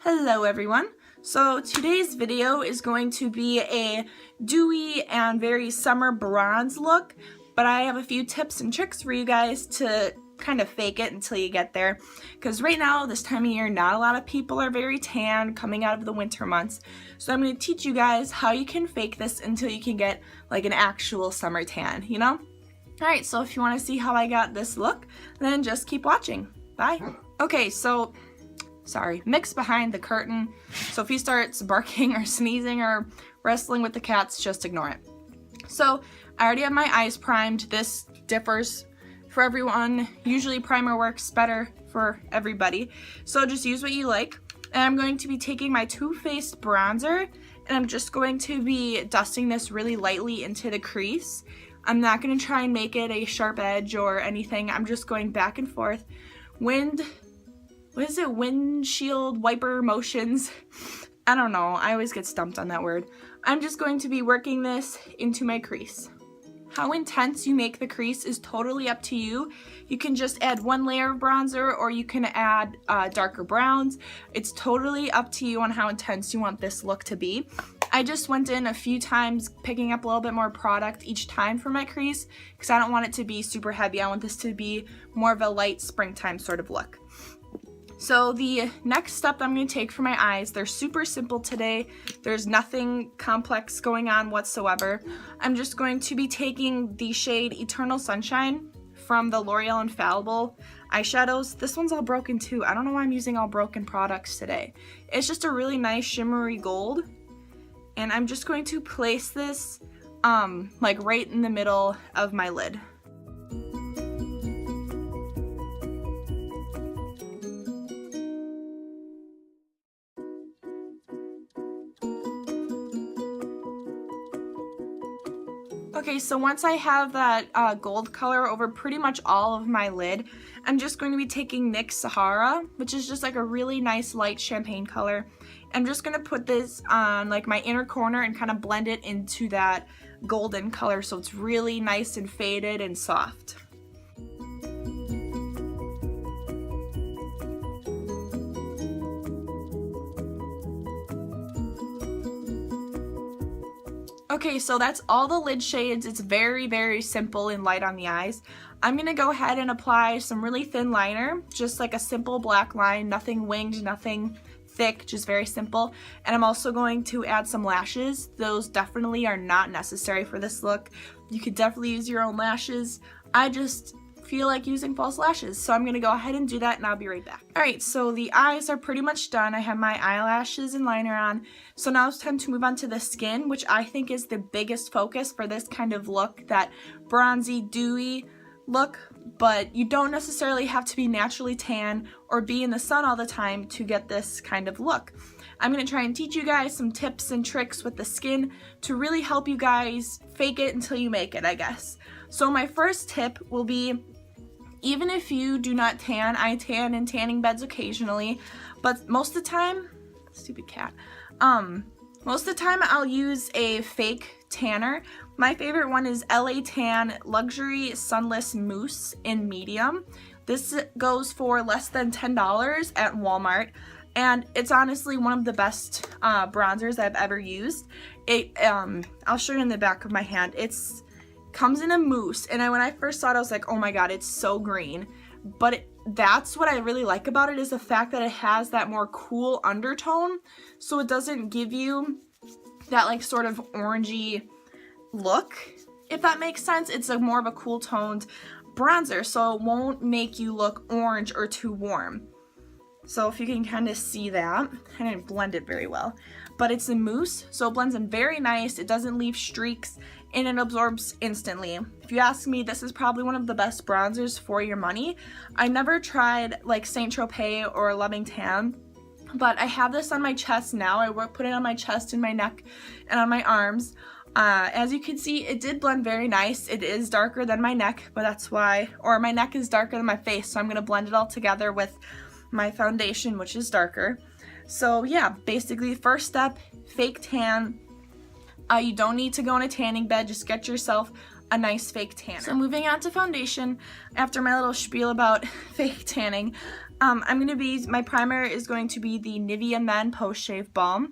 Hello everyone. So today's video is going to be a dewy and very summer bronze look, but I have a few tips and tricks for you guys to kind of fake it until you get there, because right now this time of year not a lot of people are very tan coming out of the winter months. So I'm going to teach you guys how you can fake this until you can get like an actual summer tan, you know? Alright, so if you want to see how I got this look, then just keep watching. Bye. Okay, so sorry, Mick's behind the curtain, so if he starts barking or sneezing or wrestling with the cats, just ignore it. So I already have my eyes primed. This differs for everyone. Usually primer works better for everybody, so just use what you like. And I'm going to be taking my Too Faced bronzer, and I'm just going to be dusting this really lightly into the crease. I'm not going to try and make it a sharp edge or anything. I'm just going back and forth. Windshield wiper motions. I don't know. I always get stumped on that word. I'm just going to be working this into my crease. How intense you make the crease is totally up to you. You can just add one layer of bronzer, or you can add darker browns. It's totally up to you on how intense you want this look to be. I just went in a few times picking up a little bit more product each time for my crease because I don't want it to be super heavy. I want this to be more of a light springtime sort of look. So the next step I'm going to take for my eyes, they're super simple today. There's nothing complex going on whatsoever. I'm just going to be taking the shade Eternal Sunshine from the L'Oreal Infallible eyeshadows. This one's all broken too. I don't know why I'm using all broken products today. It's just a really nice shimmery gold. And I'm just going to place this like right in the middle of my lid. Okay, so once I have that gold color over pretty much all of my lid, I'm just going to be taking NYX Sahara, which is just like a really nice light champagne color. I'm just going to put this on like my inner corner and kind of blend it into that golden color so it's really nice and faded and soft. Okay, so that's all the lid shades. It's very, very simple and light on the eyes. I'm going to go ahead and apply some really thin liner, just like a simple black line, nothing winged, nothing thick, just very simple. And I'm also going to add some lashes. Those definitely are not necessary for this look. You could definitely use your own lashes. I just feel like using false lashes, so I'm gonna go ahead and do that and I'll be right back. Alright, so the eyes are pretty much done. I have my eyelashes and liner on, so now it's time to move on to the skin, which I think is the biggest focus for this kind of look, that bronzy, dewy look. But you don't necessarily have to be naturally tan or be in the sun all the time to get this kind of look. I'm going to try and teach you guys some tips and tricks with the skin to really help you guys fake it until you make it, I guess. So my first tip will be, even if you do not tan, I tan in tanning beds occasionally, but most of the time, stupid cat, most of the time I'll use a fake tanner. My favorite one is LA Tan Luxury Sunless Mousse in medium. This goes for less than $10 at Walmart, and it's honestly one of the best bronzers I've ever used. I'll show you in the back of my hand. It's comes in a mousse, and when I first saw it I was like, oh my god, it's so green. But that's what I really like about it, is the fact that it has that more cool undertone, so it doesn't give you that like sort of orangey look, if that makes sense. It's like more of a cool toned bronzer, so it won't make you look orange or too warm. So if you can kind of see that, I didn't blend it very well, but it's a mousse, so it blends in very nice. It doesn't leave streaks, and it absorbs instantly. If you ask me, this is probably one of the best bronzers for your money. I never tried like Saint Tropez or Loving Tan, but I have this on my chest now. I put it on my chest and my neck and on my arms. As you can see, it did blend very nice. It is darker than my neck, but that's why, or my neck is darker than my face, so I'm going to blend it all together with my foundation, which is darker. So yeah, basically first step, fake tan. You don't need to go in a tanning bed. Just get yourself a nice fake tanner. So moving on to foundation, after my little spiel about fake tanning, my primer is going to be the Nivea Men Post Shave Balm.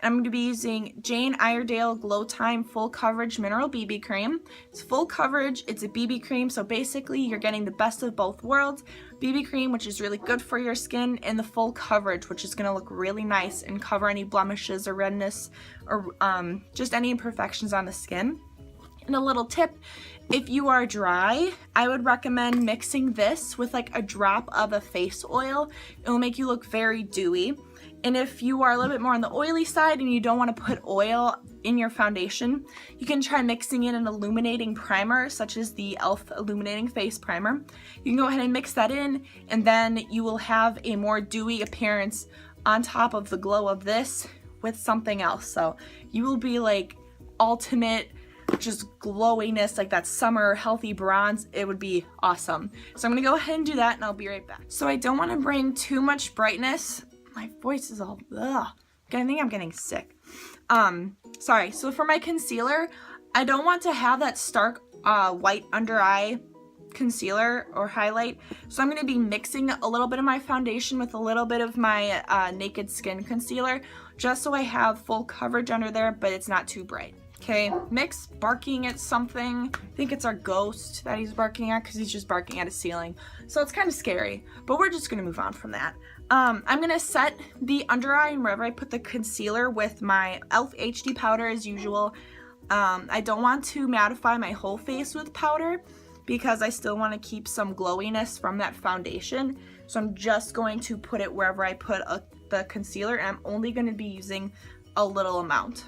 And I'm going to be using Jane Iredale Glow Time Full Coverage Mineral BB Cream. It's full coverage, it's a BB cream, so basically you're getting the best of both worlds. BB cream, which is really good for your skin, and the full coverage, which is going to look really nice and cover any blemishes or redness or just any imperfections on the skin. And a little tip, if you are dry, I would recommend mixing this with like a drop of a face oil. It will make you look very dewy. And if you are a little bit more on the oily side and you don't want to put oil in your foundation, you can try mixing in an illuminating primer, such as the e.l.f. Illuminating Face Primer. You can go ahead and mix that in, and then you will have a more dewy appearance on top of the glow of this with something else. So you will be like ultimate just glowiness, like that summer healthy bronze. It would be awesome. So I'm gonna go ahead and do that, and I'll be right back. So I don't want to bring too much brightness. My voice is all ugh. I think I'm getting sick. Sorry. So for my concealer, I don't want to have that stark white under eye concealer or highlight. So I'm going to be mixing a little bit of my foundation with a little bit of my Naked Skin concealer, just so I have full coverage under there, but it's not too bright. Okay, Mick's barking at something. I think it's our ghost that he's barking at, because he's just barking at a ceiling. So it's kind of scary, but we're just gonna move on from that. I'm gonna set the under eye and wherever I put the concealer with my e.l.f. HD powder as usual. I don't want to mattify my whole face with powder because I still want to keep some glowiness from that foundation. So I'm just going to put it wherever I put the concealer, and I'm only going to be using a little amount.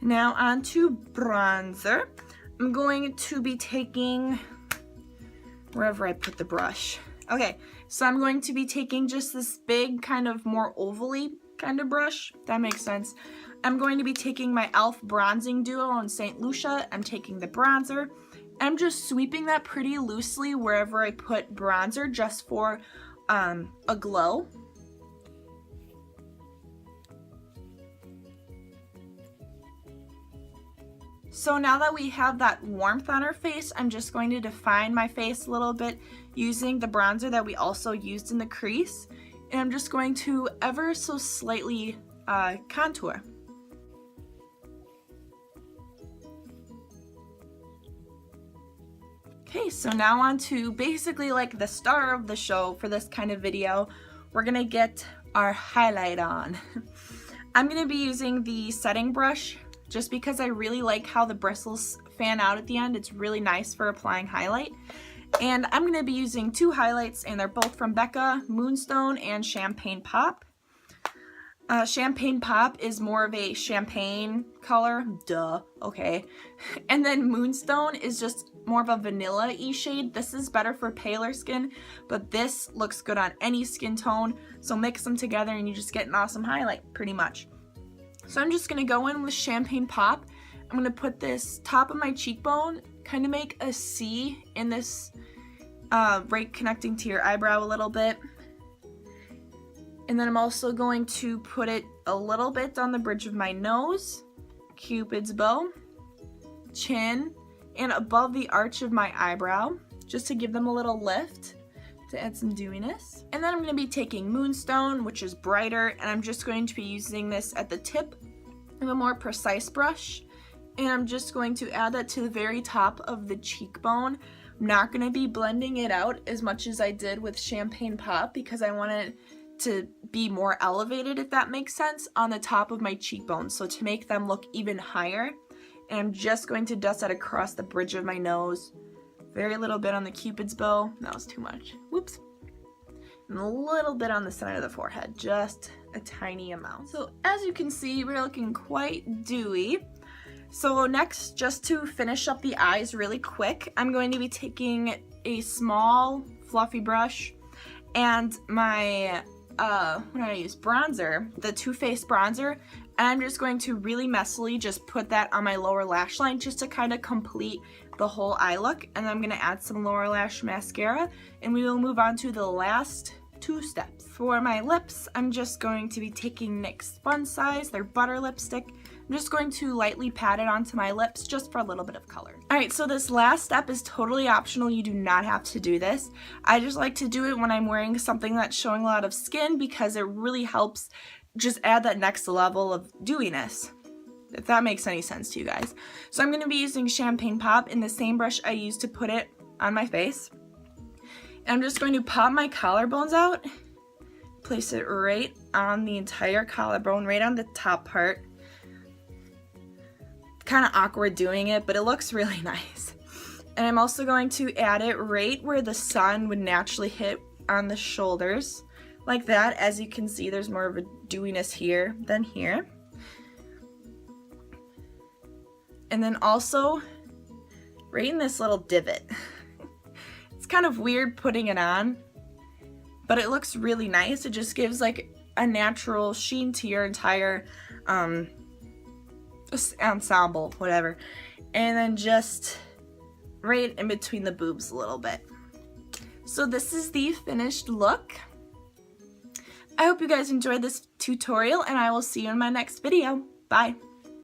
Now on to bronzer. I'm going to be taking wherever I put the brush. Okay, so I'm going to be taking just this big kind of more ovally kind of brush. That makes sense. I'm going to be taking my e.l.f. Bronzing Duo in St. Lucia. I'm taking the bronzer. I'm just sweeping that pretty loosely wherever I put bronzer, just for a glow. So now that we have that warmth on our face, I'm just going to define my face a little bit using the bronzer that we also used in the crease. And I'm just going to ever so slightly contour. Okay, so now on to basically like the star of the show for this kind of video. We're gonna get our highlight on. I'm gonna be using the setting brush just because I really like how the bristles fan out at the end. It's really nice for applying highlight. And I'm going to be using two highlights, and they're both from Becca, Moonstone and Champagne Pop. Champagne Pop is more of a champagne color, duh, okay. And then Moonstone is just more of a vanilla-y shade. This is better for paler skin, but this looks good on any skin tone. So mix them together and you just get an awesome highlight, pretty much. So I'm just going to go in with Champagne Pop. I'm going to put this top of my cheekbone, kind of make a C in this, right connecting to your eyebrow a little bit. And then I'm also going to put it a little bit on the bridge of my nose, Cupid's bow, chin, and above the arch of my eyebrow, just to give them a little lift, to add some dewiness. And then I'm going to be taking Moonstone, which is brighter, and I'm just going to be using this at the tip of a more precise brush. And I'm just going to add that to the very top of the cheekbone. I'm not going to be blending it out as much as I did with Champagne Pop because I want it to be more elevated, if that makes sense, on the top of my cheekbones. So to make them look even higher. And I'm just going to dust that across the bridge of my nose. Very little bit on the Cupid's bow. That was too much. Whoops. And a little bit on the center of the forehead. Just a tiny amount. So as you can see, we're looking quite dewy. So next, just to finish up the eyes really quick, I'm going to be taking a small fluffy brush and my, what did I use? Bronzer, the Too Faced bronzer. And I'm just going to really messily just put that on my lower lash line just to kind of complete the whole eye look. And I'm going to add some lower lash mascara, and we will move on to the last two steps. For my lips, I'm just going to be taking NYX Fun Size, their butter lipstick. I'm just going to lightly pat it onto my lips just for a little bit of color. Alright, so this last step is totally optional. You do not have to do this. I just like to do it when I'm wearing something that's showing a lot of skin because it really helps just add that next level of dewiness, if that makes any sense to you guys. So I'm going to be using Champagne Pop in the same brush I used to put it on my face. And I'm just going to pop my collarbones out, place it right on the entire collarbone, right on the top part. Kind of awkward doing it, but it looks really nice. And I'm also going to add it right where the sun would naturally hit on the shoulders, like that. As you can see, there's more of a dewiness here than here. And then also right in this little divot. It's kind of weird putting it on, but it looks really nice. It just gives like a natural sheen to your entire ensemble, whatever. And then just right in between the boobs a little bit. So this is the finished look. I hope you guys enjoyed this tutorial, and I will see you in my next video. Bye.